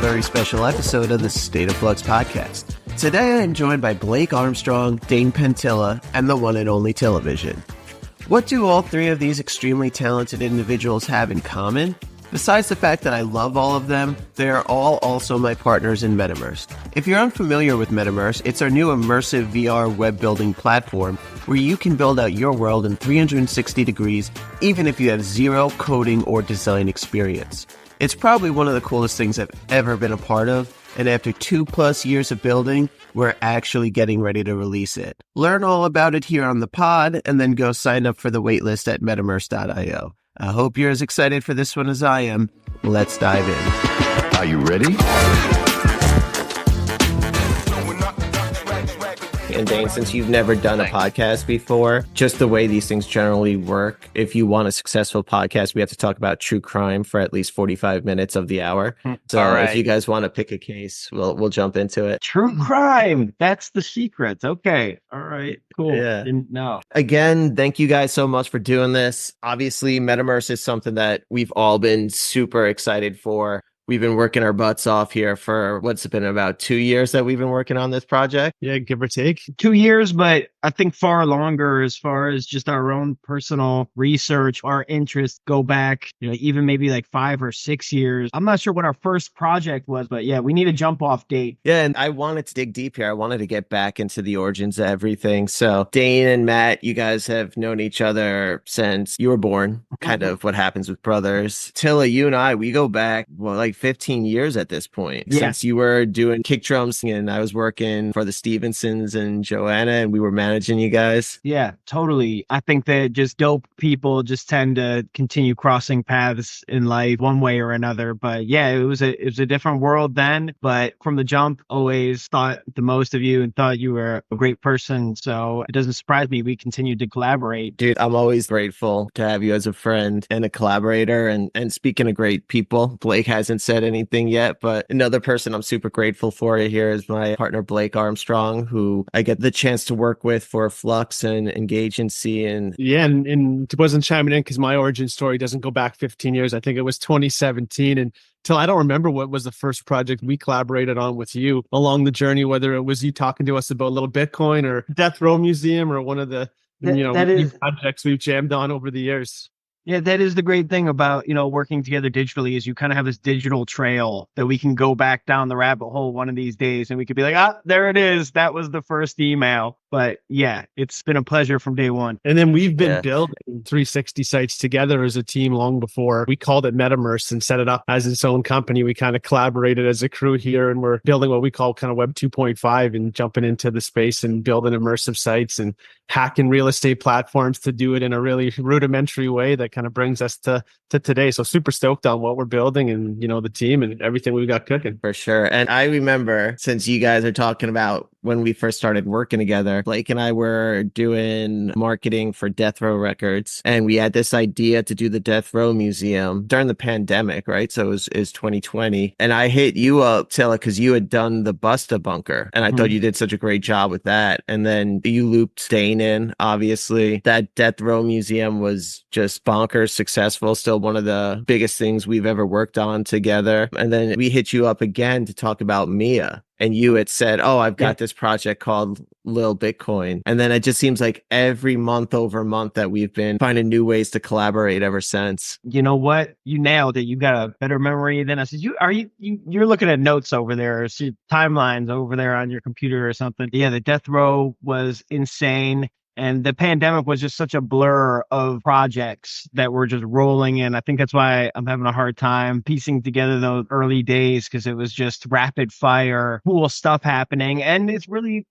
very special episode of the State of Flux podcast. Today I am joined by Blake Armstrong, Dane Penttila, and the one and only TillaVision. What do all three of these extremely talented individuals have in common? Besides the fact that I love all of them, they are all also my partners in Metimmerse. If you're unfamiliar with Metimmerse, it's our new immersive VR web building platform where you can build out your world in 360 degrees, even if you have zero coding or design experience. It's probably one of the coolest things I've ever been a part of, and after 2+ years of building, we're actually getting ready to release it. Learn all about it here on the pod, and then go sign up for the waitlist at metimmerse.io. I hope you're as excited for this one as I am. Let's dive in. Are you ready? And Dane, since you've never done a podcast before, just the way these things generally work, if you want a successful podcast, we have to talk about true crime for at least 45 minutes of the hour. So if you guys want to pick a case, we'll jump into it. True crime. That's the secret. Okay. All right. Cool. Yeah. Didn't know. Again, thank you guys so much for doing this. Obviously, Metimmerse is something that we've all been super excited for. We've been working our butts off here for what's it been, about 2 years that we've been working on this project? Yeah, give or take. 2 years, but I think far longer as far as just our own personal research, our interests go back, even maybe like 5 or 6 years. I'm not sure what our first project was, but yeah, we need a jump off date. Yeah, and I wanted to dig deep here. I wanted to get back into the origins of everything. So Dane and Matt, you guys have known each other since you were born, kind of what happens with brothers. Tilla, you and I, we go back, like 15 years at this point, since you were doing kick drums and I was working for the Stevensons and Joanna, and we were managing you guys. Yeah, totally. I think that just dope people just tend to continue crossing paths in life one way or another. But yeah, it was a different world then. But from the jump, always thought the most of you and thought you were a great person. So it doesn't surprise me we continued to collaborate. Dude, I'm always grateful to have you as a friend and a collaborator. And speaking of great people, Blake hasn't said anything yet, but another person I'm super grateful for here is my partner Blake Armstrong, who I get the chance to work with for Flux and Engagency. And yeah, and it wasn't chiming in because my origin story doesn't go back 15 years. I think it was 2017, and till I don't remember what was the first project we collaborated on with you along the journey, whether it was you talking to us about Little Bitcoin or Death Row Museum or one of the projects we've jammed on over the years. Yeah, that is the great thing about, working together digitally is you kind of have this digital trail that we can go back down the rabbit hole one of these days and we could be like, there it is. That was the first email. But yeah, it's been a pleasure from day one. And then we've been building 360 sites together as a team long before. We called it Metimmerse and set it up as its own company. We kind of collaborated as a crew here, and we're building what we call kind of Web 2.5 and jumping into the space and building immersive sites and hacking real estate platforms to do it in a really rudimentary way that kind of brings us to today. So super stoked on what we're building and, the team and everything we've got cooking. For sure. And I remember, since you guys are talking about when we first started working together, Blake and I were doing marketing for Death Row Records, and we had this idea to do the Death Row Museum during the pandemic, right? So it was 2020. And I hit you up, Tilla, because you had done the Busta Bunker, and I thought you did such a great job with that. And then you looped Dane in, obviously. That Death Row Museum was just bonkers successful, still one of the biggest things we've ever worked on together. And then we hit you up again to talk about Mia. And you had said, I've got this project called Lil Bitcoin. And then it just seems like every month over month that we've been finding new ways to collaborate ever since. You know what? You nailed it. You got a better memory than us. You're looking at notes over there, or timelines over there on your computer or something. Yeah, the Death Row was insane. And the pandemic was just such a blur of projects that were just rolling in. I think that's why I'm having a hard time piecing together those early days, because it was just rapid fire, cool stuff happening. And it's really,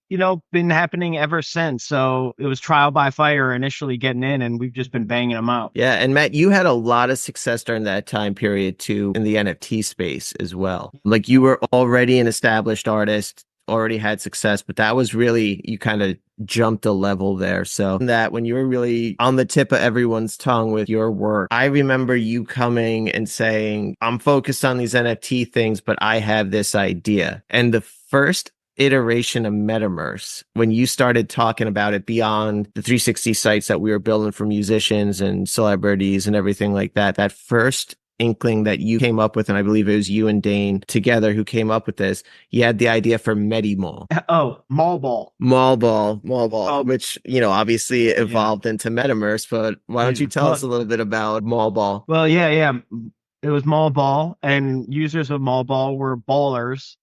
been happening ever since. So it was trial by fire initially getting in, and we've just been banging them out. Yeah. And Matt, you had a lot of success during that time period too, in the NFT space as well. Like, you were already an established artist, already had success, but that was really, you kind of jumped a level there. So that when you were really on the tip of everyone's tongue with your work, I remember you coming and saying, I'm focused on these NFT things, but I have this idea. And the first iteration of Metimmerse, when you started talking about it beyond the 360 sites that we were building for musicians and celebrities and everything like that, that first inkling that you came up with, and I believe it was you and Dane together who came up with this. You had the idea for Metimall. Oh, mall ball. Mall ball, Oh, which, obviously evolved into Metimmerse, but why don't you tell us a little bit about mall ball? Well, yeah. It was mall ball, and users of mall ball were ballers.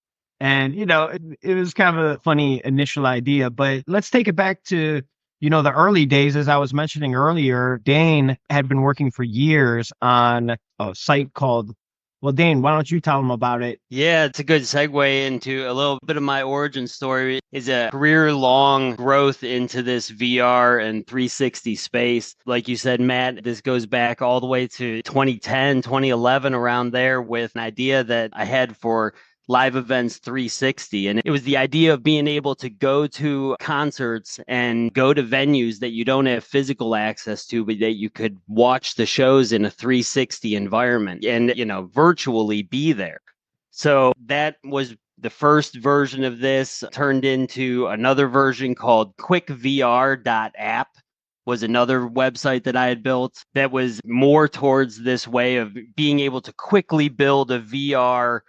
And, it was kind of a funny initial idea, but let's take it back to, the early days. As I was mentioning earlier, Dane had been working for years on a site called, well, Dane, why don't you tell them about it? Yeah, it's a good segue into a little bit of my origin story. Is a career-long growth into this VR and 360 space. Like you said, Matt, this goes back all the way to 2010, 2011, around there, with an idea that I had for Live Events 360. And it was the idea of being able to go to concerts and go to venues that you don't have physical access to, but that you could watch the shows in a 360 environment and, virtually be there. So that was the first version of this. Turned into another version called quickvr.app. Was another website that I had built that was more towards this way of being able to quickly build a VR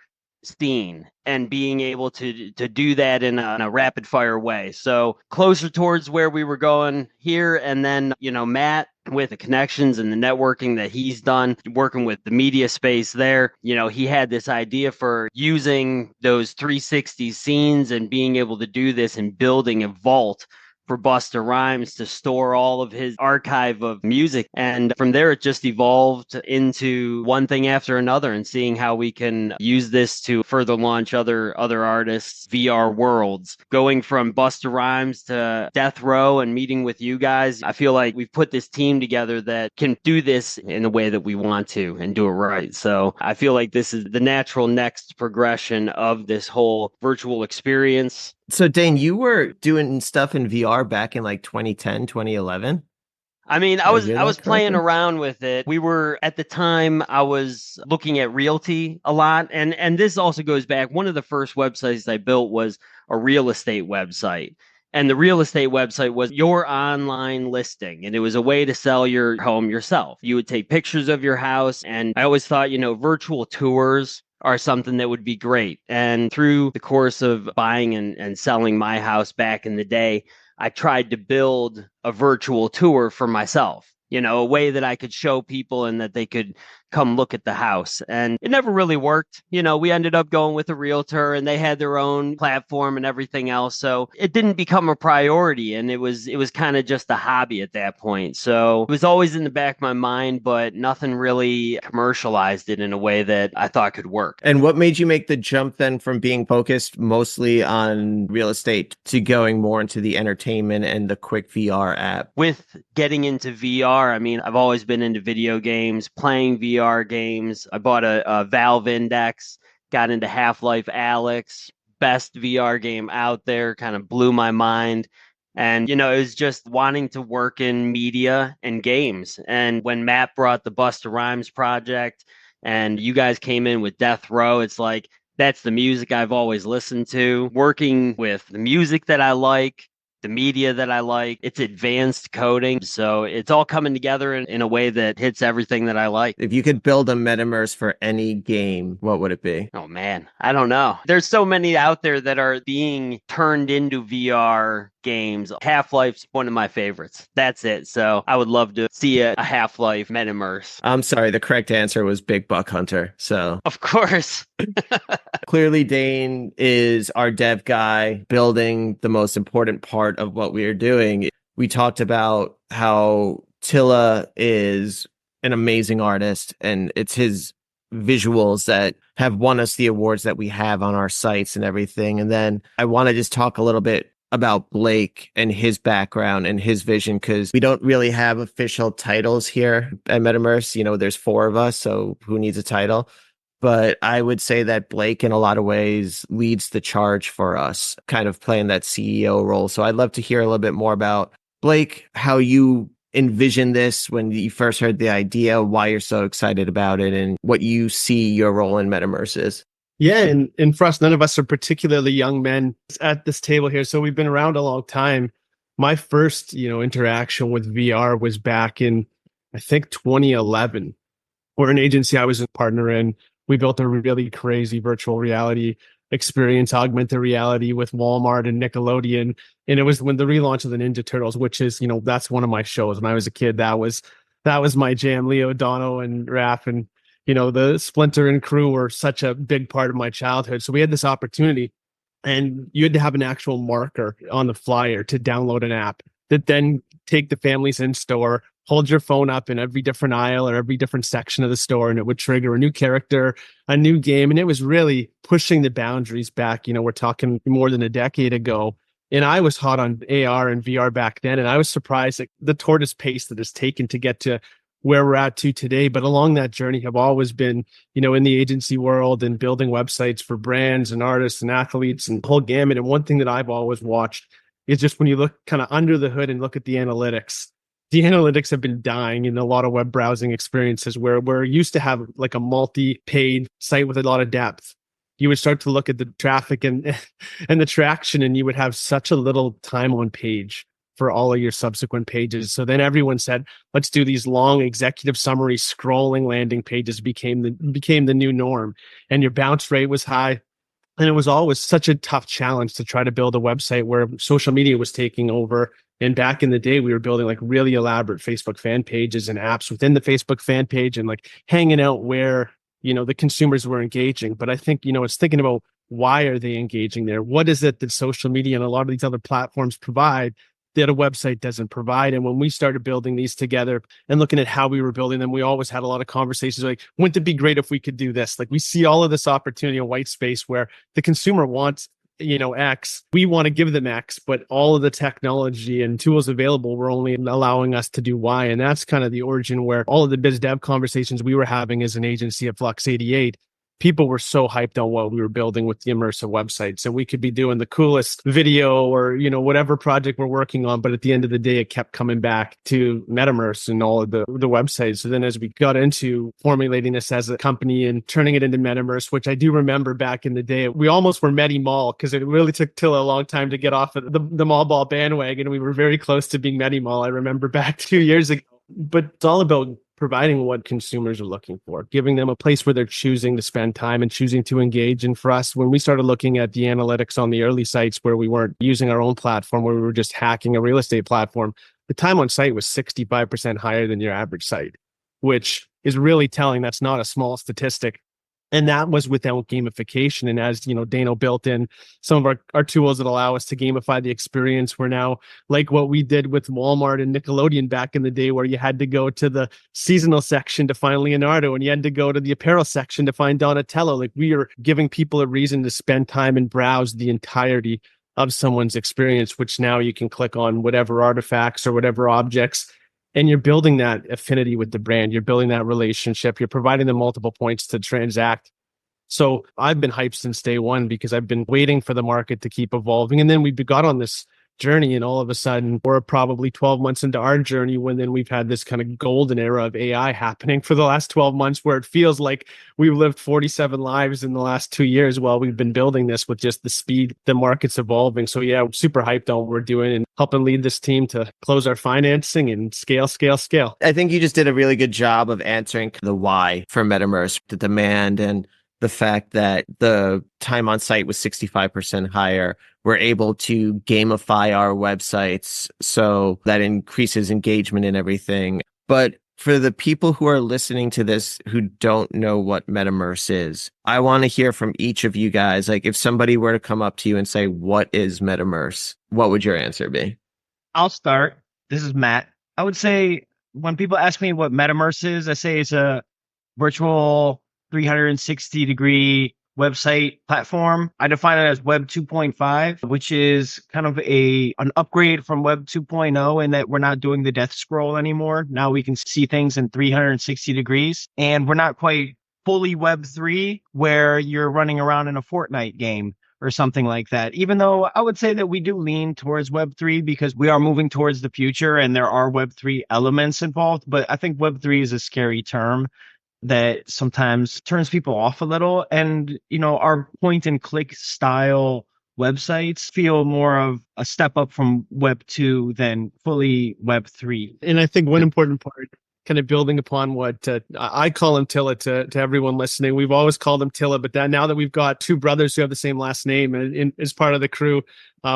scene and being able to do that in a rapid fire way. So closer towards where we were going here. And then, Matt, with the connections and the networking that he's done, working with the media space there, he had this idea for using those 360 scenes and being able to do this and building a vault for Busta Rhymes to store all of his archive of music. And from there, it just evolved into one thing after another, and seeing how we can use this to further launch other artists' VR worlds. Going from Busta Rhymes to Death Row and meeting with you guys, I feel like we've put this team together that can do this in the way that we want to and do it right. So I feel like this is the natural next progression of this whole virtual experience. So, Dane, you were doing stuff in VR back in like 2010, 2011? I mean, I was playing around with it. We were, at the time, I was looking at realty a lot. And this also goes back. One of the first websites I built was a real estate website. And the real estate website was your online listing. And it was a way to sell your home yourself. You would take pictures of your house. And I always thought, virtual tours are something that would be great. And through the course of buying and selling my house back in the day, I tried to build a virtual tour for myself, a way that I could show people and that they could come look at the house. And it never really worked. We ended up going with a realtor, and they had their own platform and everything else. So it didn't become a priority, and it was kind of just a hobby at that point. So it was always in the back of my mind, but nothing really commercialized it in a way that I thought could work. And what made you make the jump then from being focused mostly on real estate to going more into the entertainment and the quick VR app? With getting into VR, I mean, I've always been into video games, playing VR games. I bought a Valve Index, got into Half-Life Alyx, best VR game out there, kind of blew my mind. And, it was just wanting to work in media and games. And when Matt brought the Busta Rhymes project and you guys came in with Death Row, it's like, that's the music I've always listened to. Working with the music that I like, the media that I like, it's advanced coding. So it's all coming together in a way that hits everything that I like. If you could build a Metimmerse for any game, what would it be? Oh, man, I don't know. There's so many out there that are being turned into VR games. Half-Life's one of my favorites. That's it. So I would love to see a Half-Life Metimmerse. I'm sorry, the correct answer was Big Buck Hunter. So of course. Clearly, Dane is our dev guy, building the most important part of what we are doing. We talked about how Tilla is an amazing artist, and it's his visuals that have won us the awards that we have on our sites and everything. And then I want to just talk a little bit about Blake and his background and his vision, because we don't really have official titles here at Metimmerse. There's 4 of us, so who needs a title? But I would say that Blake, in a lot of ways, leads the charge for us, kind of playing that CEO role. So I'd love to hear a little bit more about, Blake, how you envision this when you first heard the idea, why you're so excited about it, and what you see your role in Metimmerse is. Yeah, and for us, none of us are particularly young men at this table here, so we've been around a long time. My first, interaction with VR was back in, I think, 2011. We're an agency I was a partner in. We built a really crazy virtual reality experience, augmented reality with Walmart and Nickelodeon. And it was when the relaunch of the Ninja Turtles, which is, that's one of my shows. When I was a kid, that was my jam. Leo, Dono, and Raph, and, the Splinter and crew were such a big part of my childhood. So we had this opportunity, and you had to have an actual marker on the flyer to download an app that then take the families in store, hold your phone up in every different aisle or every different section of the store, and it would trigger a new character, a new game. And it was really pushing the boundaries back. We're talking more than a decade ago. And I was hot on AR and VR back then. And I was surprised at the tortoise pace that it's taken to get to where we're at to today. But along that journey have always been, in the agency world and building websites for brands and artists and athletes and the whole gamut. And one thing that I've always watched is just when you look kind of under the hood and look at the analytics have been dying in a lot of web browsing experiences where we're used to have like a multi-page site with a lot of depth. You would start to look at the traffic and the traction, and you would have such a little time on page for all of your subsequent pages. So then everyone said, let's do these long executive summary scrolling landing pages became the new norm. And your bounce rate was high. And it was always such a tough challenge to try to build a website where social media was taking over. And back in the day, we were building like really elaborate Facebook fan pages and apps within the Facebook fan page and like hanging out where, the consumers were engaging. But I think, it's thinking about why are they engaging there? What is it that social media and a lot of these other platforms provide that a website doesn't provide? And when we started building these together and looking at how we were building them, we always had a lot of conversations like, wouldn't it be great if we could do this? Like we see all of this opportunity in white space where the consumer wants, X, we want to give them X, but all of the technology and tools available were only allowing us to do Y. And that's kind of the origin where all of the biz dev conversations we were having as an agency at Flux 88, people were so hyped on what we were building with the immersive websites, and we could be doing the coolest video or, whatever project we're working on. But at the end of the day, it kept coming back to Metimmerse and all of the websites. So then as we got into formulating this as a company and turning it into Metimmerse, which I do remember back in the day, we almost were Metimall because it really took Tilla a long time to get off of the mall ball bandwagon. We were very close to being Metimall, I remember back 2 years ago. But it's all about providing what consumers are looking for, giving them a place where they're choosing to spend time and choosing to engage. And for us, when we started looking at the analytics on the early sites where we weren't using our own platform, where we were just hacking a real estate platform, the time on site was 65% higher than your average site, which is really telling. That's not a small statistic. And that was without gamification. And as Dano built in some of our tools that allow us to gamify the experience, we're now like what we did with Walmart and Nickelodeon back in the day, where you had to go to the seasonal section to find Leonardo, and you had to go to the apparel section to find Donatello. Like we are giving people a reason to spend time and browse the entirety of someone's experience, which now you can click on whatever artifacts or whatever objects. And you're building that affinity with the brand. You're building that relationship. You're providing them multiple points to transact. So I've been hyped since day one because I've been waiting for the market to keep evolving. And then we got on this journey, and all of a sudden we're probably 12 months into our journey when then we've had this kind of golden era of AI happening for the last 12 months, where it feels like we've lived 47 lives in the last 2 years while we've been building this with just the speed the market's evolving. So yeah, I'm super hyped on what we're doing and helping lead this team to close our financing and scale. I think you just did a really good job of answering the why for Metimmerse, the demand and the fact that the time on site was 65% higher. We're able to gamify our websites so that increases engagement and everything. But for the people who are listening to this who don't know what Metimmerse is, I want to hear from each of you guys. Like if somebody were to come up to you and say, what is Metimmerse? What would your answer be? I'll start. This is Matt. I would say when people ask me what Metimmerse is, I say it's a virtual 360-degree website platform. I define it as Web 2.5, which is kind of an upgrade from Web 2.0 in that we're not doing the death scroll anymore. Now we can see things in 360 degrees, and we're not quite fully Web 3 where you're running around in a Fortnite game or something like that. Even though I would say that we do lean towards Web 3 because we are moving towards the future and there are Web 3 elements involved. But I think Web 3 is a scary term that sometimes turns people off a little. And, our point and click style websites feel more of a step up from Web 2 than fully Web 3. And I think one important part kind of building upon what I call him Tilla to everyone listening. We've always called him Tilla, but now that we've got two brothers who have the same last name and as part of the crew,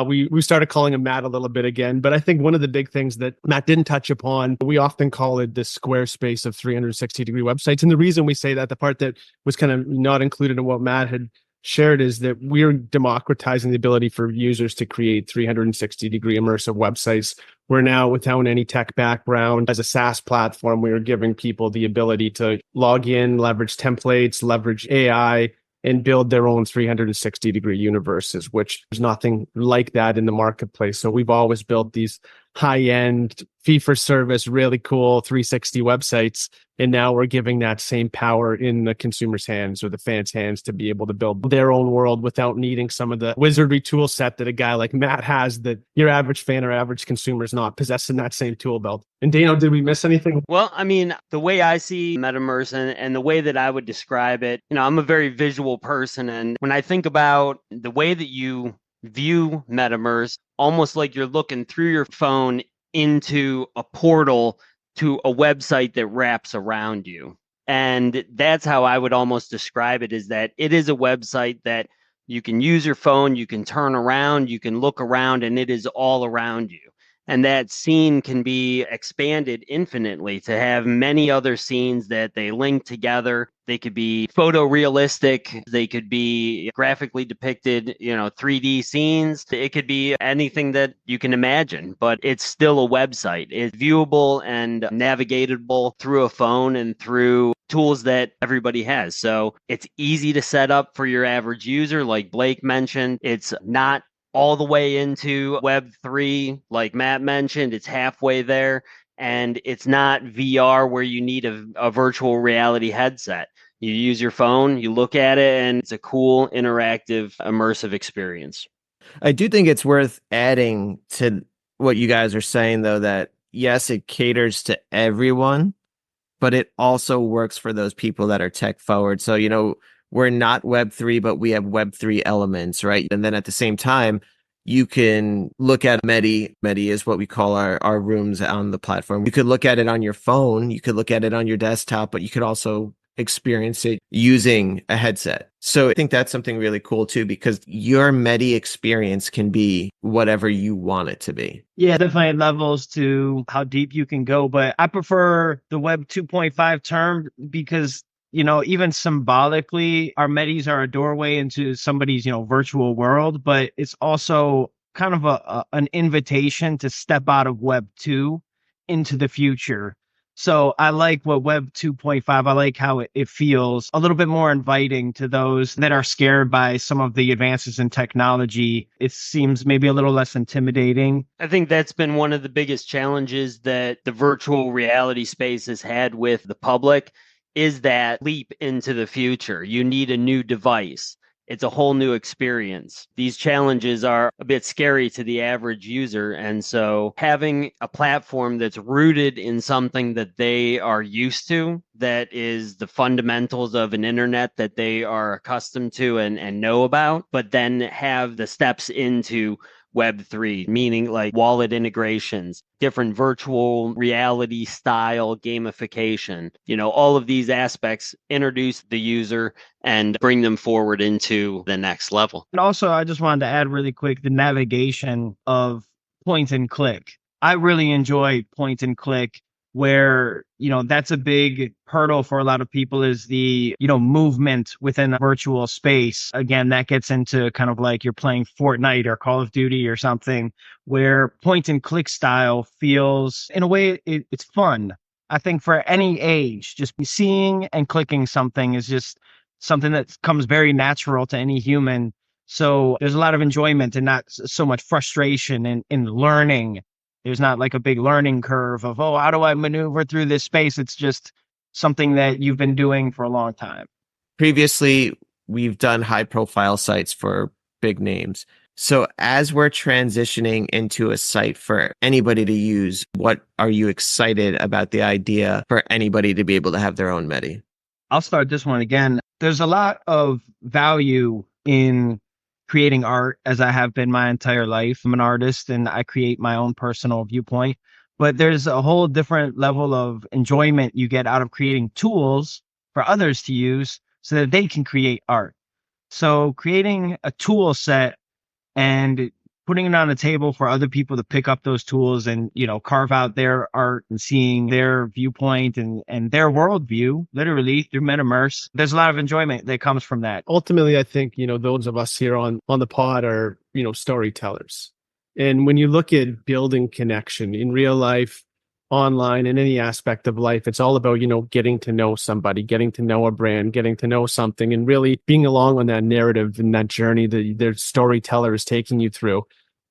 we started calling him Matt a little bit again. But I think one of the big things that Matt didn't touch upon, we often call it the square space of 360-degree websites. And the reason we say that, the part that was kind of not included in what Matt had shared, is that we're democratizing the ability for users to create 360-degree immersive websites. We're now, without any tech background, as a SaaS platform, we are giving people the ability to log in, leverage templates, leverage AI, and build their own 360-degree universes, which there's nothing like that in the marketplace. So we've always built these high-end, fee-for-service, really cool 360 websites. And now we're giving that same power in the consumer's hands or the fans' hands to be able to build their own world without needing some of the wizardry tool set that a guy like Matt has, that your average fan or average consumer is not possessing that same tool belt. And Dano, did we miss anything? Well, I mean, the way I see Metimmerse and the way that I would describe it, I'm a very visual person. And when I think about the way that you view Metimmerse, almost like you're looking through your phone into a portal to a website that wraps around you. And that's how I would almost describe it, is that it is a website that you can use your phone, you can turn around, you can look around, and it is all around you. And that scene can be expanded infinitely to have many other scenes that they link together. They could be photorealistic. They could be graphically depicted, 3D scenes. It could be anything that you can imagine, but it's still a website. It's viewable and navigatable through a phone and through tools that everybody has. So it's easy to set up for your average user. Like Blake mentioned, it's not all the way into Web3, like Matt mentioned. It's halfway there, and it's not VR where you need a virtual reality headset. You use your phone, you look at it, and it's a cool, interactive, immersive experience. I do think it's worth adding to what you guys are saying, though, that yes, it caters to everyone, but it also works for those people that are tech forward. So, we're not Web3, but we have Web3 elements, right? And then at the same time, you can look at Meti. Meti is what we call our rooms on the platform. You could look at it on your phone. You could look at it on your desktop, but you could also experience it using a headset. So I think that's something really cool too, because your Meti experience can be whatever you want it to be. Yeah, definitely levels to how deep you can go. But I prefer the Web 2.5 term because even symbolically, our Metis are a doorway into somebody's, virtual world, but it's also kind of an invitation to step out of Web 2 into the future. So I like what Web 2.5, I like how it feels a little bit more inviting to those that are scared by some of the advances in technology. It seems maybe a little less intimidating. I think that's been one of the biggest challenges that the virtual reality space has had with the public, is that leap into the future. You need a new device. It's a whole new experience. These challenges are a bit scary to the average user. And so having a platform that's rooted in something that they are used to, that is the fundamentals of an internet that they are accustomed to and know about, but then have the steps into Web3, meaning like wallet integrations, different virtual reality style gamification, all of these aspects introduce the user and bring them forward into the next level. And also, I just wanted to add really quick the navigation of point and click. I really enjoy point and click, where, that's a big hurdle for a lot of people, is the, movement within a virtual space. Again, that gets into kind of like you're playing Fortnite or Call of Duty or something, where point and click style feels, in a way, it's fun. I think for any age, just seeing and clicking something is just something that comes very natural to any human. So there's a lot of enjoyment and not so much frustration in learning. There's not like a big learning curve of, how do I maneuver through this space? It's just something that you've been doing for a long time. Previously, we've done high profile sites for big names. So as we're transitioning into a site for anybody to use, what are you excited about the idea for anybody to be able to have their own Meti? I'll start this one again. There's a lot of value in creating art, as I have been my entire life. I'm an artist and I create my own personal viewpoint. but there's a whole different level of enjoyment you get out of creating tools for others to use so that they can create art. So creating a tool set and putting it on the table for other people to pick up those tools and, carve out their art and seeing their viewpoint and their worldview, literally through Metimmerse. There's a lot of enjoyment that comes from that. Ultimately, I think, those of us here on the pod are, storytellers. And when you look at building connection in real life, online, in any aspect of life, it's all about, getting to know somebody, getting to know a brand, getting to know something, and really being along on that narrative and that journey that their storyteller is taking you through.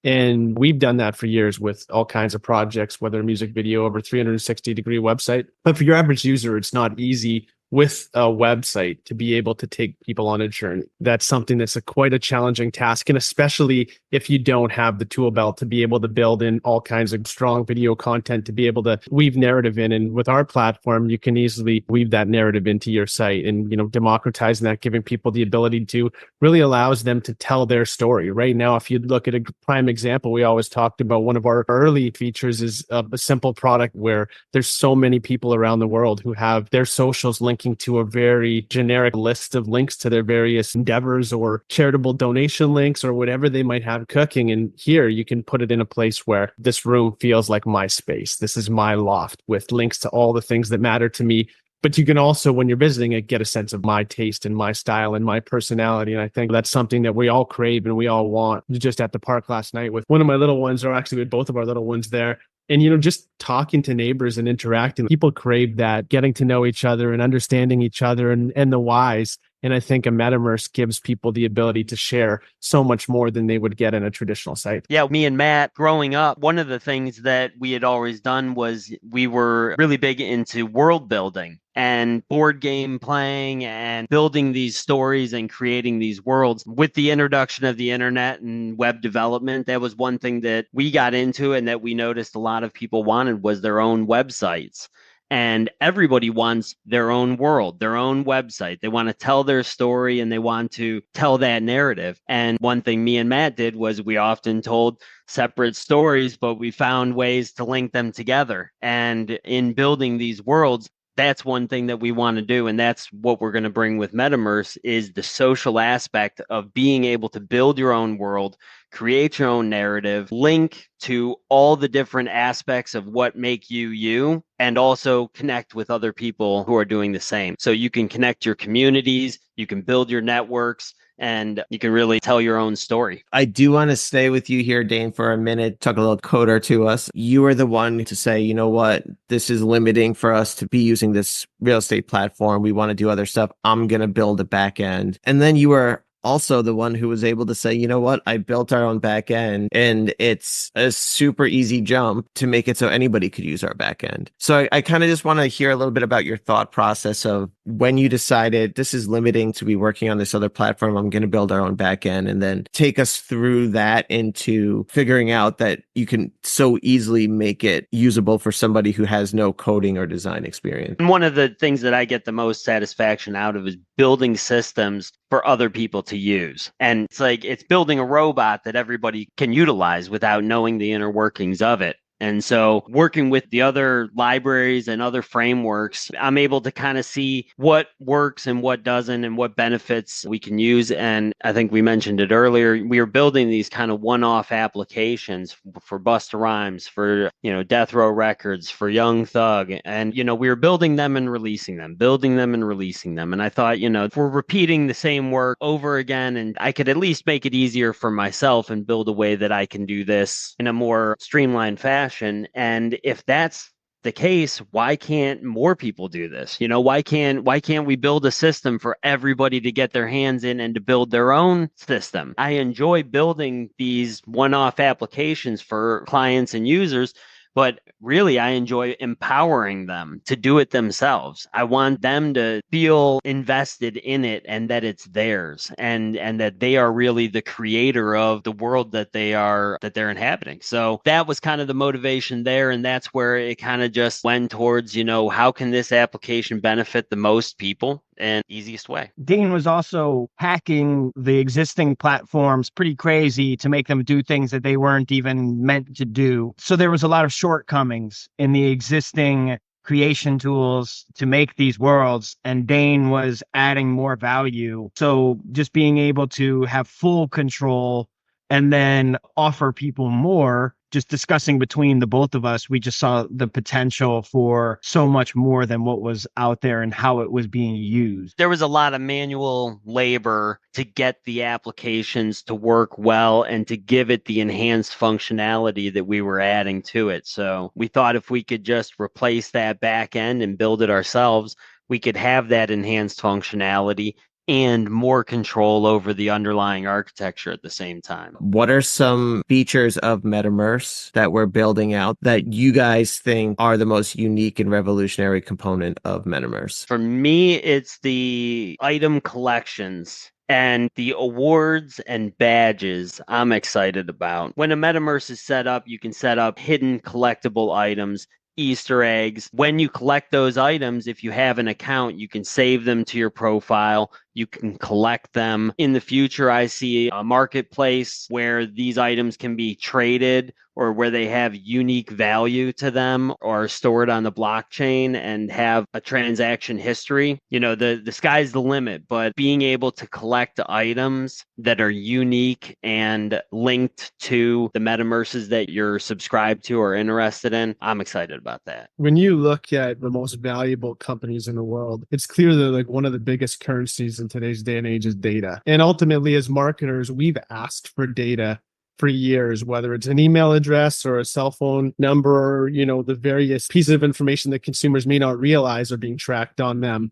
And we've done that for years with all kinds of projects, whether a music video, over 360-degree website. But for your average user, it's not easy with a website to be able to take people on a journey. That's something that's quite a challenging task. And especially if you don't have the tool belt to be able to build in all kinds of strong video content, to be able to weave narrative in. And with our platform, you can easily weave that narrative into your site and, democratizing that, giving people the ability to really allows them to tell their story. Right now, if you look at a prime example, we always talked about one of our early features is a simple product where there's so many people around the world who have their socials linking to a very generic list of links to their various endeavors or charitable donation links or whatever they might have cooking. And here you can put it in a place where this room feels like my space. This is my loft with links to all the things that matter to me. But you can also, when you're visiting it, get a sense of my taste and my style and my personality. And I think that's something that we all crave and we all want. Just at the park last night with one of my little ones, or actually with both of our little ones there. And, just talking to neighbors and interacting, people crave that, getting to know each other and understanding each other and the whys. And I think a Metimmerse gives people the ability to share so much more than they would get in a traditional site. Yeah, me and Matt, growing up, one of the things that we had always done was we were really big into world building and board game playing and building these stories and creating these worlds. With the introduction of the internet and web development, that was one thing that we got into and that we noticed a lot of people wanted was their own websites. And everybody wants their own world, their own website. They want to tell their story and they want to tell that narrative. And one thing me and Matt did was we often told separate stories, but we found ways to link them together. And in building these worlds, that's one thing that we want to do. And that's what we're going to bring with Metimmerse is the social aspect of being able to build your own world, create your own narrative, link to all the different aspects of what make you you, and also connect with other people who are doing the same. So you can connect your communities, you can build your networks, and you can really tell your own story. I do want to stay with you here, Dane, for a minute, talk a little coder to us. You are the one to say, you know what, this is limiting for us to be using this real estate platform. We want to do other stuff. I'm going to build a back end. And then you were also the one who was able to say, you know what, I built our own back end and it's a super easy jump to make it so anybody could use our back end. So I kind of just want to hear a little bit about your thought process of when you decided this is limiting to be working on this other platform, I'm going to build our own back end, and then take us through that into figuring out that you can so easily make it usable for somebody who has no coding or design experience. And one of the things that I get the most satisfaction out of is building systems for other people to use. And it's building a robot that everybody can utilize without knowing the inner workings of it. And so working with the other libraries and other frameworks, I'm able to kind of see what works and what doesn't and what benefits we can use. And I think we mentioned it earlier, we are building these kind of one-off applications for Busta Rhymes, for, Death Row Records, for Young Thug. And, we were building them and releasing them, building them and releasing them. And I thought, if we're repeating the same work over again, and I could at least make it easier for myself and build a way that I can do this in a more streamlined fashion. And if that's the case, why can't more people do this? Why can't we build a system for everybody to get their hands in and to build their own system? I enjoy building these one-off applications for clients and users, but really I enjoy empowering them to do it themselves. I want them to feel invested in it and that it's theirs and that they are really the creator of the world that they're inhabiting. So that was kind of the motivation there. And that's where it kind of just went towards, how can this application benefit the most people? and easiest way. Dane was also hacking the existing platforms pretty crazy to make them do things that they weren't even meant to do. So there was a lot of shortcomings in the existing creation tools to make these worlds, and Dane was adding more value. So just being able to have full control and then offer people more, just discussing between the both of us, we just saw the potential for so much more than what was out there and how it was being used. There was a lot of manual labor to get the applications to work well and to give it the enhanced functionality that we were adding to it. So we thought if we could just replace that back end and build it ourselves, we could have that enhanced functionality and more control over the underlying architecture at the same time. What are some features of Metimmerse that we're building out that you guys think are the most unique and revolutionary component of Metimmerse? For me, it's the item collections and the awards and badges I'm excited about. When a Metimmerse is set up, you can set up hidden collectible items, Easter eggs. When you collect those items, if you have an account, you can save them to your profile. You can collect them. In the future, I see a marketplace where these items can be traded or where they have unique value to them or stored on the blockchain and have a transaction history. You know, the sky's the limit, but being able to collect items that are unique and linked to the Metimmerses that you're subscribed to or interested in, I'm excited about that. When you look at the most valuable companies in the world, it's clear that like one of the biggest currencies in today's day and age is data. And ultimately, as marketers, we've asked for data for years, whether it's an email address or a cell phone number, or, you know, the various pieces of information that consumers may not realize are being tracked on them.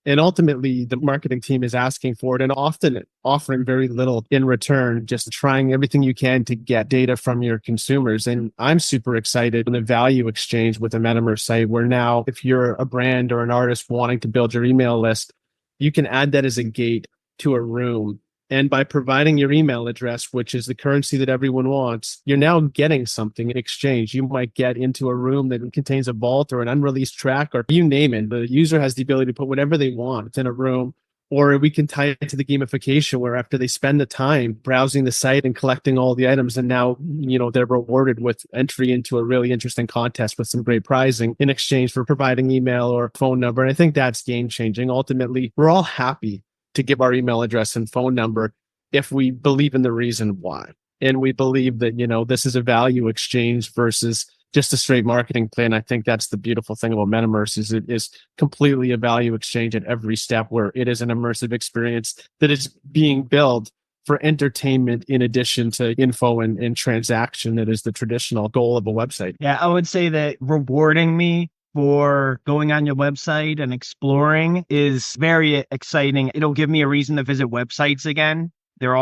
And ultimately, the marketing team is asking for it and often offering very little in return, just trying everything you can to get data from your consumers. And I'm super excited in the value exchange with the Metimmerse site, where now if you're a brand or an artist wanting to build your email list, you can add that as a gate to a room. And by providing your email address, which is the currency that everyone wants, you're now getting something in exchange. You might get into a room that contains a vault or an unreleased track or you name it. The user has the ability to put whatever they want in a room. Or we can tie it to the gamification where after they spend the time browsing the site and collecting all the items, and now, you know, they're rewarded with entry into a really interesting contest with some great prizing in exchange for providing email or phone number. And I think that's game changing. Ultimately, we're all happy to give our email address and phone number if we believe in the reason why. And we believe that, you know, this is a value exchange versus just a straight marketing plan. I think that's the beautiful thing about Metimmerse is it is completely a value exchange at every step, where it is an immersive experience that is being built for entertainment in addition to info and transaction that is the traditional goal of a website. Yeah, I would say that rewarding me for going on your website and exploring is very exciting. It'll give me a reason to visit websites again.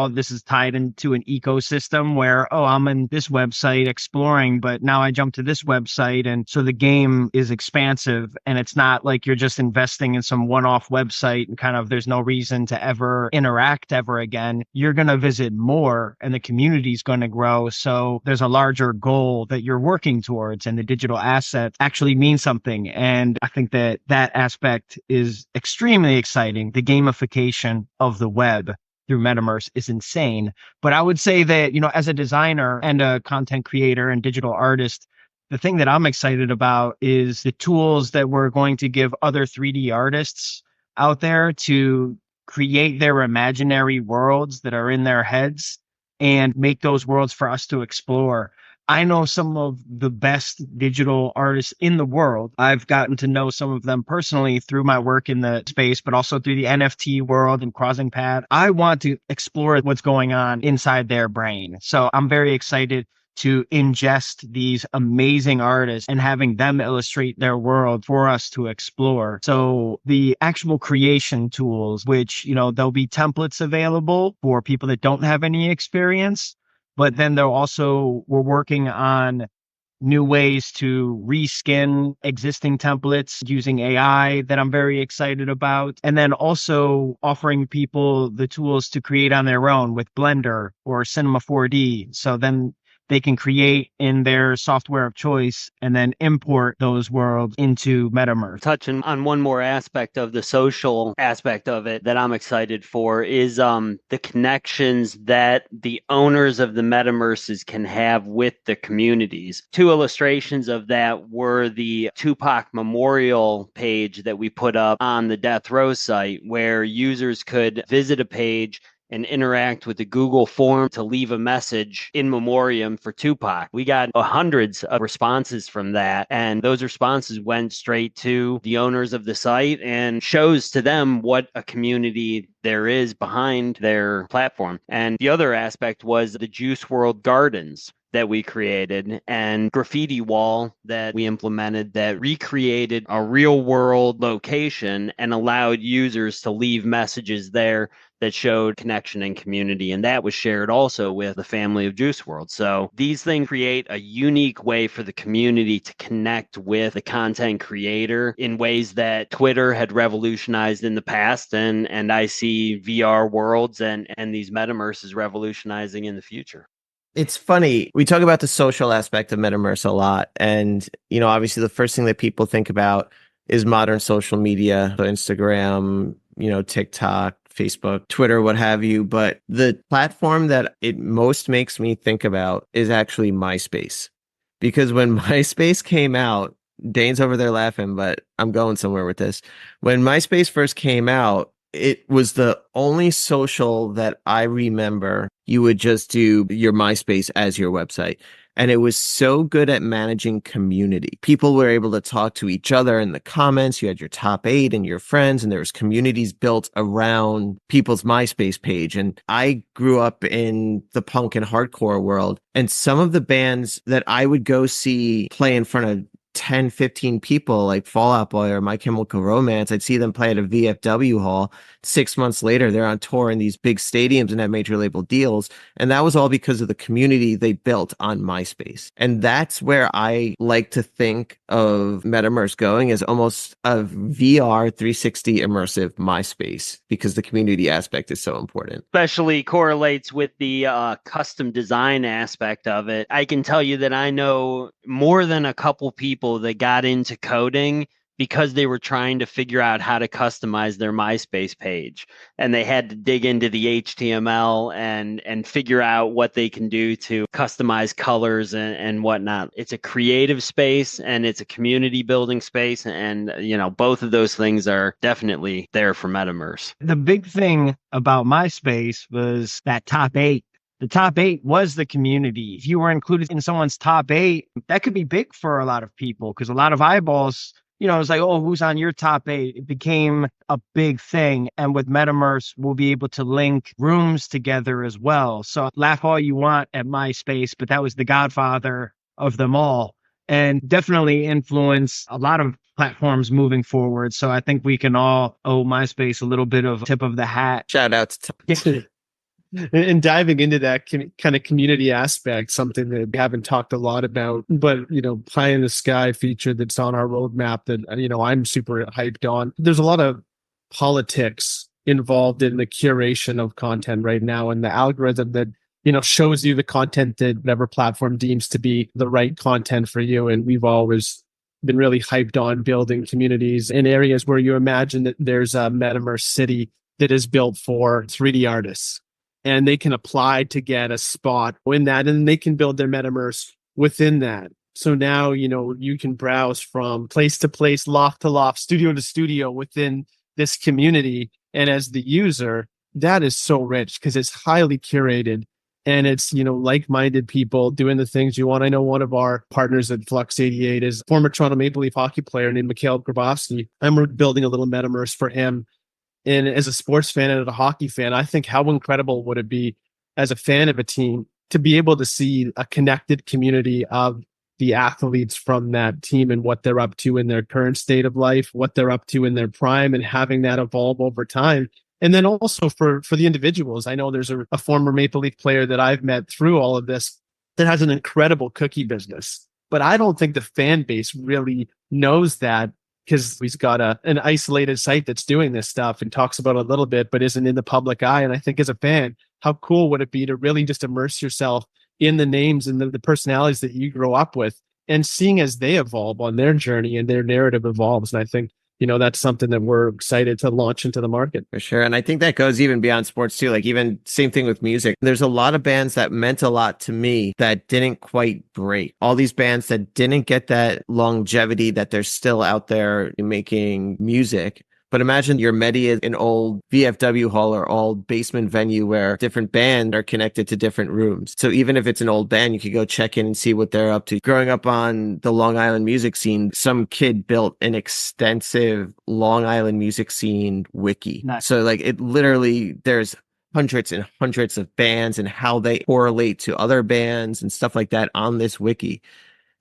This is tied into an ecosystem where, oh, I'm in this website exploring, but now I jump to this website. And so the game is expansive, and it's not like you're just investing in some one-off website and kind of there's no reason to ever interact ever again. You're going to visit more and the community is going to grow. So there's a larger goal that you're working towards, and the digital asset actually means something. And I think that that aspect is extremely exciting. The gamification of the web through Metimmerse is insane. But I would say that, you know, as a designer and a content creator and digital artist, the thing that I'm excited about is the tools that we're going to give other 3D artists out there to create their imaginary worlds that are in their heads and make those worlds for us to explore. I know some of the best digital artists in the world. I've gotten to know some of them personally through my work in the space, but also through the NFT world and crossing paths. I want to explore what's going on inside their brain. So I'm very excited to ingest these amazing artists and having them illustrate their world for us to explore. So the actual creation tools, which, you know, there'll be templates available for people that don't have any experience. But then we're working on new ways to reskin existing templates using AI that I'm very excited about. And then also offering people the tools to create on their own with Blender or Cinema 4D. So then they can create in their software of choice and then import those worlds into Metimmerse. Touching on one more aspect of the social aspect of it that I'm excited for is the connections that the owners of the Metimmerses can have with the communities. Two illustrations of that were the Tupac memorial page that we put up on the Death Row site, where users could visit a page and interact with the Google form to leave a message in memoriam for Tupac. We got hundreds of responses from that, and those responses went straight to the owners of the site and shows to them what a community there is behind their platform. And the other aspect was the Juice World Gardens that we created and graffiti wall that we implemented that recreated a real world location and allowed users to leave messages there that showed connection and community. And that was shared also with the family of Juice World. So these things create a unique way for the community to connect with the content creator in ways that Twitter had revolutionized in the past. And I see VR worlds and these Metimmerses revolutionizing in the future. It's funny. We talk about the social aspect of Metimmerse a lot. And, obviously the first thing that people think about is modern social media, so Instagram, TikTok, Facebook, Twitter, what have you. But the platform that it most makes me think about is actually MySpace. Because when MySpace came out, Dane's over there laughing, but I'm going somewhere with this. When MySpace first came out, it was the only social that I remember you would just do your MySpace as your website. And it was so good at managing community. People were able to talk to each other in the comments. You had your top 8 and your friends, and there was communities built around people's MySpace page. And I grew up in the punk and hardcore world. And some of the bands that I would go see play in front of 10, 15 people, like Fall Out Boy or My Chemical Romance, I'd see them play at a VFW hall. 6 months later, they're on tour in these big stadiums and have major label deals. And that was all because of the community they built on MySpace. And that's where I like to think of Metimmerse going, as almost a VR 360 immersive MySpace, because the community aspect is so important. Especially correlates with the custom design aspect of it. I can tell you that I know more than a couple people that got into coding because they were trying to figure out how to customize their MySpace page. And they had to dig into the HTML and figure out what they can do to customize colors and whatnot. It's a creative space and it's a community building space. And, both of those things are definitely there for Metimmerse. The big thing about MySpace was that top 8. The top 8 was the community. If you were included in someone's top 8, that could be big for a lot of people because a lot of eyeballs, it's like, oh, who's on your top 8? It became a big thing. And with Metimmerse, we'll be able to link rooms together as well. So laugh all you want at MySpace, but that was the godfather of them all and definitely influenced a lot of platforms moving forward. So I think we can all owe MySpace a little bit of tip of the hat. Shout out to And diving into that kind of community aspect, something that we haven't talked a lot about, but, Pie in the Sky feature that's on our roadmap that, I'm super hyped on. There's a lot of politics involved in the curation of content right now, and the algorithm that, shows you the content that whatever platform deems to be the right content for you. And we've always been really hyped on building communities in areas where you imagine that there's a Metimmerse city that is built for 3D artists. And they can apply to get a spot in that, and they can build their Metimmerse within that. So now, you can browse from place to place, loft to loft, studio to studio within this community. And as the user, that is so rich because it's highly curated and it's, like-minded people doing the things you want. I know one of our partners at Flux 88 is former Toronto Maple Leaf hockey player named Mikhail Grabovski. I'm building a little Metimmerse for him. And as a sports fan and a hockey fan, I think how incredible would it be as a fan of a team to be able to see a connected community of the athletes from that team and what they're up to in their current state of life, what they're up to in their prime, and having that evolve over time. And then also for the individuals, I know there's a former Maple Leaf player that I've met through all of this that has an incredible cookie business. But I don't think the fan base really knows that, because he's got an isolated site that's doing this stuff and talks about it a little bit, but isn't in the public eye. And I think as a fan, how cool would it be to really just immerse yourself in the names and the personalities that you grow up with, and seeing as they evolve on their journey and their narrative evolves. And I think, that's something that we're excited to launch into the market. For sure. And I think that goes even beyond sports too. Like even same thing with music. There's a lot of bands that meant a lot to me that didn't quite break. All these bands that didn't get that longevity, that they're still out there making music. But imagine your Medi is an old VFW hall or old basement venue where different bands are connected to different rooms. So even if it's an old band, you could go check in and see what they're up to. Growing up on the Long Island music scene, some kid built an extensive Long Island music scene wiki. Nice. So like it literally, there's hundreds and hundreds of bands and how they correlate to other bands and stuff like that on this wiki.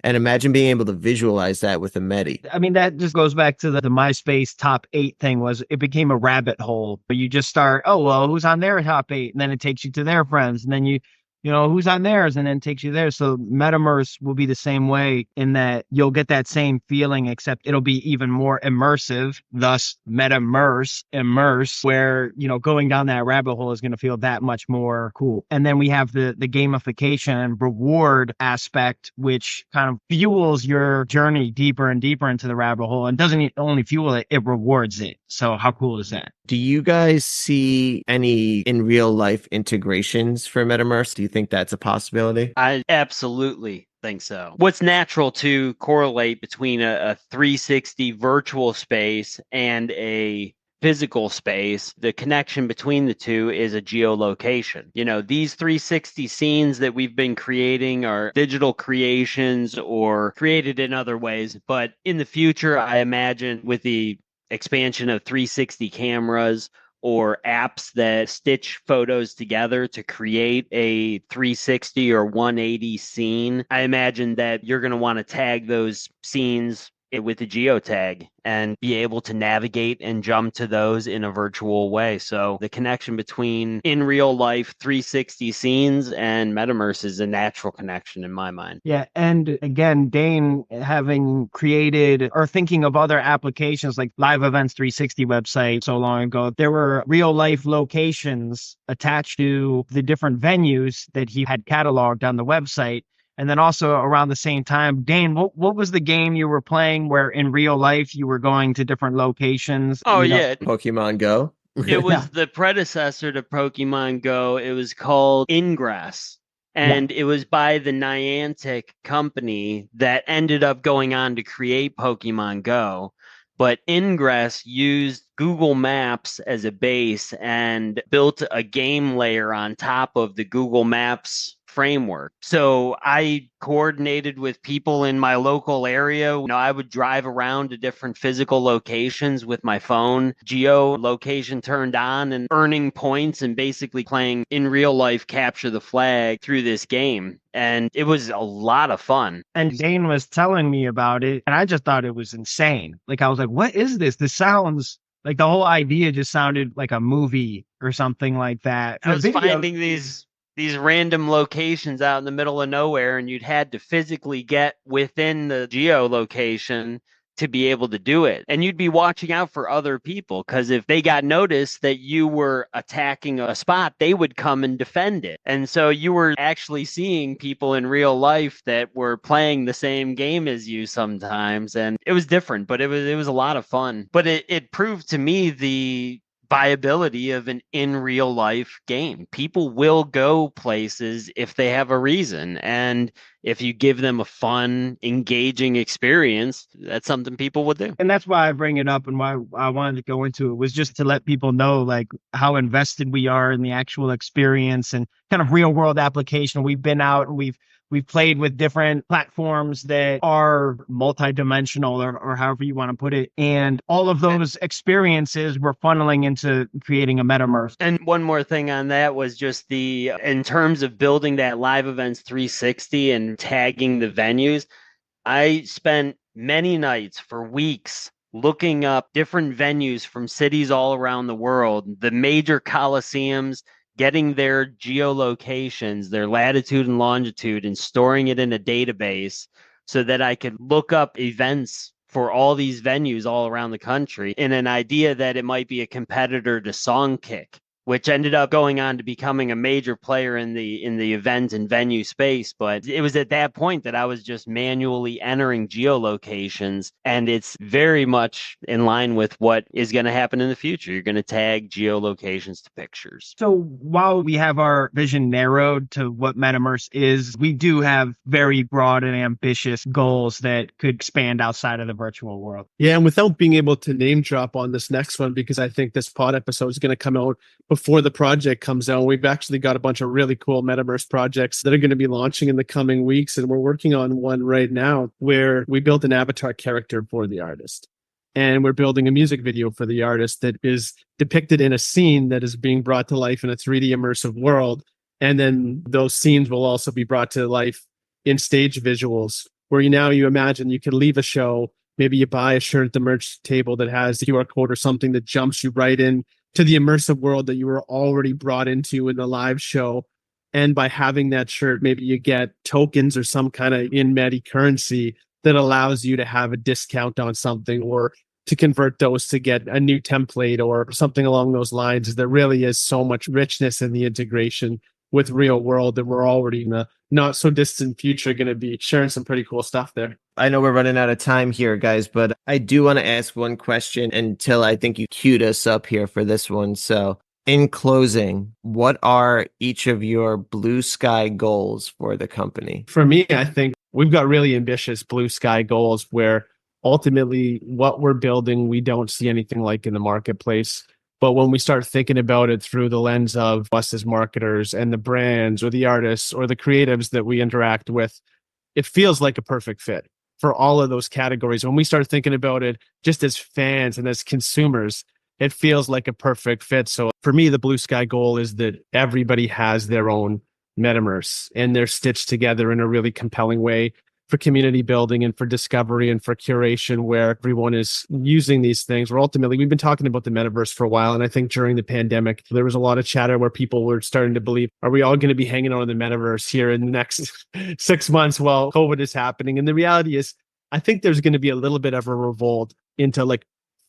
And imagine being able to visualize that with a Medi. I mean, that just goes back to the MySpace top 8 thing. Was it became a rabbit hole. But you just start, oh, well, who's on their top 8? And then it takes you to their friends. And then who's on theirs, and then takes you there. So Metimmerse will be the same way in that you'll get that same feeling, except it'll be even more immersive, thus Metimmerse, immerse, where, going down that rabbit hole is going to feel that much more cool. And then we have the gamification and reward aspect, which kind of fuels your journey deeper and deeper into the rabbit hole, and doesn't only fuel it, it rewards it. So how cool is that? Do you guys see any in real life integrations for Metimmerse? Do you think that's a possibility? I absolutely think so. What's natural to correlate between a 360 virtual space and a physical space, the connection between the two is a geolocation. These 360 scenes that we've been creating are digital creations or created in other ways. But in the future, I imagine with the expansion of 360 cameras or apps that stitch photos together to create a 360 or 180 scene, I imagine that you're going to want to tag those scenes with a geotag and be able to navigate and jump to those in a virtual way. So the connection between in real life 360 scenes and Metimmerse is a natural connection in my mind. Yeah. And again, Dane, having created or thinking of other applications like Live Events 360 website so long ago, there were real life locations attached to the different venues that he had cataloged on the website. And then also around the same time, Dane, what was the game you were playing where in real life you were going to different locations? Oh, yeah. Pokemon Go? It was the predecessor to Pokemon Go. It was called Ingress. And it was by the Niantic company that ended up going on to create Pokemon Go. But Ingress used Google Maps as a base and built a game layer on top of the Google Maps framework. So I coordinated with people in my local area. I would drive around to different physical locations with my phone, geolocation turned on, and earning points and basically playing in real life capture the flag through this game. And it was a lot of fun. And Dane was telling me about it, and I just thought it was insane. Like, I was like, what is this? This sounds like the whole idea just sounded like a movie or something like that. I was finding these random locations out in the middle of nowhere, and you'd had to physically get within the geolocation to be able to do it. And you'd be watching out for other people, because if they got noticed that you were attacking a spot, they would come and defend it. And so you were actually seeing people in real life that were playing the same game as you sometimes. And it was different, but it was a lot of fun. But it proved to me the viability of an in real life game. People will go places if they have a reason. And if you give them a fun, engaging experience, that's something people would do. And that's why I bring it up, and why I wanted to go into it was just to let people know like how invested we are in the actual experience and kind of real world application. We've been out and we've played with different platforms that are multidimensional or however you want to put it. And all of those experiences were funneling into creating a Metimmerse. And one more thing on that was just in terms of building that Live Events 360 and tagging the venues, I spent many nights for weeks looking up different venues from cities all around the world, the major coliseums, getting their geolocations, their latitude and longitude, and storing it in a database so that I could look up events for all these venues all around the country in an idea that it might be a competitor to Songkick. which ended up going on to becoming a major player in the event and venue space. But it was at that point that I was just manually entering geolocations, and it's very much in line with what is going to happen in the future. You're going to tag geolocations to pictures. So while we have our vision narrowed to what Metimmerse is, we do have very broad and ambitious goals that could expand outside of the virtual world. Yeah, and without being able to name drop on this next one, because I think this pod episode is going to come out before the project comes out, we've actually got a bunch of really cool Metimmerse projects that are going to be launching in the coming weeks. And we're working on one right now where we built an avatar character for the artist. And we're building a music video for the artist that is depicted in a scene that is being brought to life in a 3D immersive world. And then those scenes will also be brought to life in stage visuals, where you imagine you could leave a show, maybe you buy a shirt at the merch table that has the QR code or something that jumps you right in to the immersive world that you were already brought into in the live show. And by having that shirt, maybe you get tokens or some kind of in-Meti currency that allows you to have a discount on something, or to convert those to get a new template or something along those lines. There really is so much richness in the integration with real world that we're already in the not so distant future going to be sharing some pretty cool stuff there. I know we're running out of time here, guys, but I do want to ask one question until I think you queued us up here for this one. So in closing, what are each of your blue sky goals for the company? For me, I think we've got really ambitious blue sky goals where ultimately what we're building, we don't see anything like in the marketplace. But when we start thinking about it through the lens of us as marketers and the brands or the artists or the creatives that we interact with, it feels like a perfect fit for all of those categories. When we start thinking about it just as fans and as consumers, it feels like a perfect fit. So for me, the blue sky goal is that everybody has their own Metimmerse and they're stitched together in a really compelling way for community building and for discovery and for curation, where everyone is using these things. Where ultimately, we've been talking about the metaverse for a while. And I think during the pandemic, there was a lot of chatter where people were starting to believe, are we all going to be hanging out in the metaverse here in the next 6 months while COVID is happening? And the reality is, I think there's going to be a little bit of a revolt into like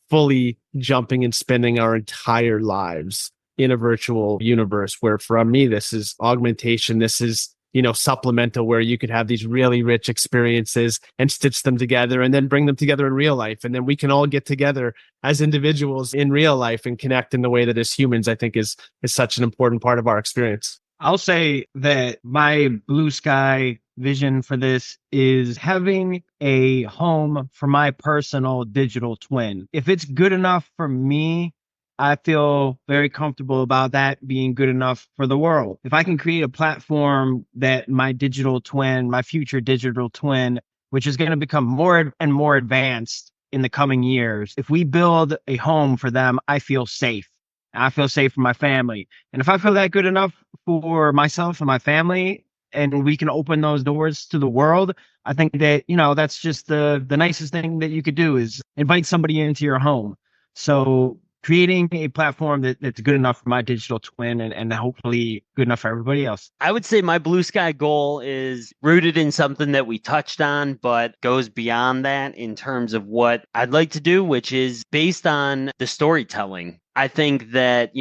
fully jumping and spending our entire lives in a virtual universe, where for me, this is augmentation. This is supplemental, where you could have these really rich experiences and stitch them together and then bring them together in real life. And then we can all get together as individuals in real life and connect in the way that as humans, I think is such an important part of our experience. I'll say that my blue sky vision for this is having a home for my personal digital twin. If it's good enough for me, I feel very comfortable about that being good enough for the world. If I can create a platform that my digital twin, my future digital twin, which is going to become more and more advanced in the coming years, if we build a home for them, I feel safe. I feel safe for my family. And if I feel that good enough for myself and my family, and we can open those doors to the world, I think that, that's just the nicest thing that you could do is invite somebody into your home. So creating a platform that's good enough for my digital twin and hopefully good enough for everybody else. I would say my blue sky goal is rooted in something that we touched on, but goes beyond that in terms of what I'd like to do, which is based on the storytelling. I think that,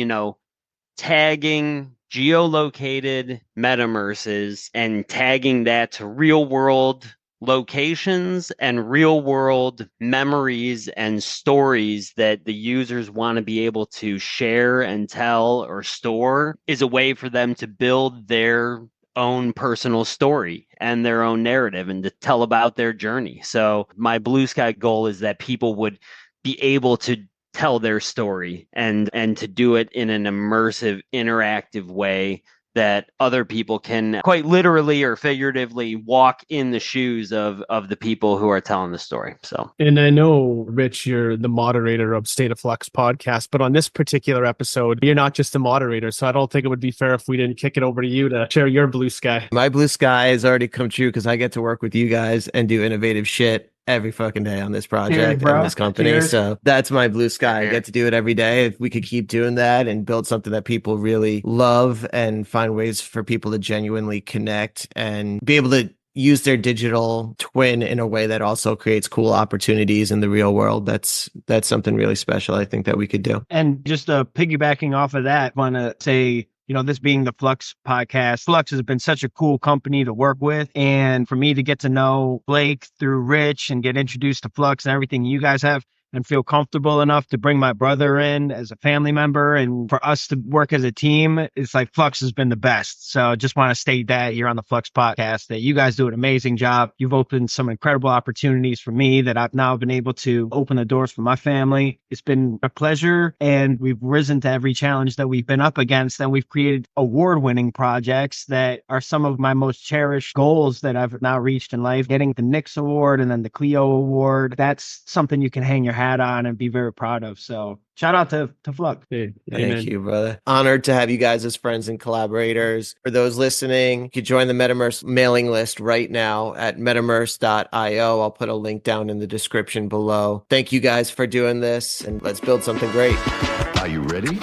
tagging geolocated Metimmerses and tagging that to real world locations and real world memories and stories that the users want to be able to share and tell or store is a way for them to build their own personal story and their own narrative and to tell about their journey. So my blue sky goal is that people would be able to tell their story and to do it in an immersive, interactive way that other people can quite literally or figuratively walk in the shoes of the people who are telling the story. So, and I know, Rich, you're the moderator of State of Flux podcast, but on this particular episode, you're not just the moderator. So I don't think it would be fair if we didn't kick it over to you to share your blue sky. My blue sky has already come true because I get to work with you guys and do innovative shit every fucking day on this project and this company. Cheers. So that's my blue sky. I get to do it every day. If we could keep doing that and build something that people really love and find ways for people to genuinely connect and be able to use their digital twin in a way that also creates cool opportunities in the real world. That's something really special, I think, that we could do. And just piggybacking off of that, I want to say, this being the Flux podcast, Flux has been such a cool company to work with. And for me to get to know Blake through Rich and get introduced to Flux and everything you guys have, and feel comfortable enough to bring my brother in as a family member, and for us to work as a team, it's like Flux has been the best. So just want to state that here on the Flux podcast, that you guys do an amazing job. You've opened some incredible opportunities for me that I've now been able to open the doors for my family. It's been a pleasure, and we've risen to every challenge that we've been up against, and we've created award-winning projects that are some of my most cherished goals that I've now reached in life. Getting the Nix Award and then the Clio Award, that's something you can hang your hat on and be very proud of. So shout out to Flux. Hey, Thank you, brother. Honored to have you guys as friends and collaborators. For those listening, you can join the Metimmerse mailing list right now at metimmerse.io. I'll put a link down in the description below. Thank you guys for doing this, and let's build something great. Are you ready?